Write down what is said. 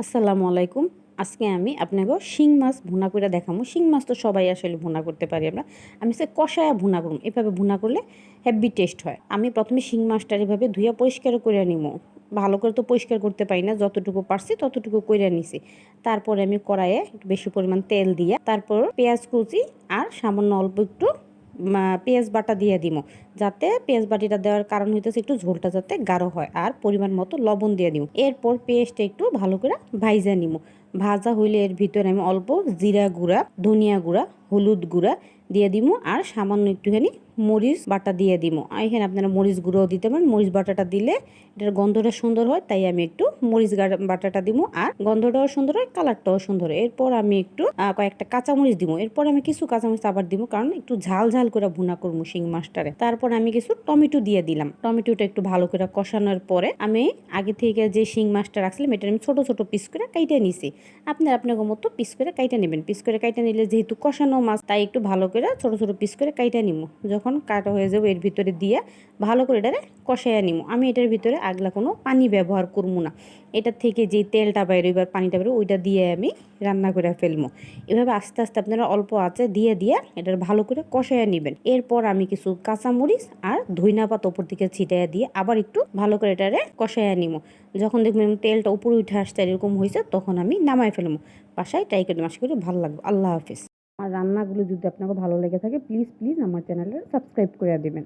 আসসালামু আলাইকুম। আজকে আমি আপনাকে শিং মাছ ভুনা করে দেখাবো। শিং মাছ তো সবাই আসলে ভুনা করতে পারি আমরা। আমি সে কষায়া ভুনা করব। এভাবে ভুনা করলে হেভি টেস্ট হয়। আমি প্রথমে শিং মাছটা এভাবে ধুইয়া পরিষ্কার করে নিব। ভালো করে তো পরিষ্কার করতে পারি না, যতটুকু পারছি ততটুকু কইরা নিছি। তারপরে আমি কড়াইয়ে একটু বেশি পরিমাণ তেল দিয়া তারপর পেঁয়াজ কুচি আর সামান্য অল্প একটু পেঁয়াজ বাটা দিয়ে দিব, যাতে পেঁয়াজ বাটিটা দেওয়ার কারণ হইতেছে একটু ঝোলটা যাতে গাঢ় হয়, আর পরিমাণ মতো লবণ দিয়ে দিব। এরপর পেঁয়াজটা একটু ভালো করে ভাইজা নিব। ভাজা হইলে এর ভিতরে আমি অল্প জিরা গুঁড়া, ধনিয়া গুঁড়া, হলুদ গুঁড়া দিয়ে দিব, আর সামান্য একটুখানি মরিচ বাটা দিয়ে দিব। আর এখানে আপনারা মরিচ গুঁড়োও দিতে পারেন। মরিচ বাটাটা দিলে এটার গন্ধটা সুন্দর হয়, তাই আমি একটু মরিচ বাটাটা দিব। আর গন্ধটাও সুন্দর হয়, কালারটাও সুন্দর হয়। এরপর আমি একটু কয়েকটা কাঁচামরিচ দিব। এরপর আমি কিছু কাঁচামরিচ আবার দিব, কারণ একটু ঝাল ঝাল করে ভুনা করবো শিং মাছটারে। তারপর আমি কিছু টমেটো দিয়ে দিলাম। টমেটোটা একটু ভালো করে কষানোর পরে আমি আগে থেকে যে শিং মাছটা রাখছিলাম এটা আমি ছোট ছোট পিস করে কাইটে নিছি। আপনার মতো পিস করে কাইটে নেবেন। পিস করে কাইটে নিলে যেহেতু কষানো মাছ, তাই একটু ভালো করে ছোট ছোট পিস করে কাইটে নিব। যখন কাটা হয়ে যাবে এর ভিতরে দিয়ে ভালো করে এটারে কষাইয়া নিব। আমি এটার ভিতরে আগলা কোনো পানি ব্যবহার করবো না। এটার থেকে যে তেলটা বাইরে এবার পানিটা বেরো ওইটা দিয়ে আমি রান্না করে ফেলবো। এভাবে আস্তে আস্তে আপনারা অল্প আঁচে দিয়ে দিয়ে এটার ভালো করে কষাইয়া নেবেন। এরপর আমি কিছু কাঁচামরিচ আর ধইনা পাতা উপর দিকে ছিটাইয়া দিয়ে আবার একটু ভালো করে এটারে কষাইয়া নিব। যখন দেখবেন তেলটা উপরে উঠে আসছে এরকম হয়েছে, তখন আমি নামাই ফেলবো। বাসায় ট্রাই করে আশা করি ভালো লাগবে। আল্লাহ হাফিজ। আর রান্নাগুলো যদি আপনাকে ভালো লেগে থাকে, প্লিজ প্লিজ আমার চ্যানেলটা সাবস্ক্রাইব করে দেবেন।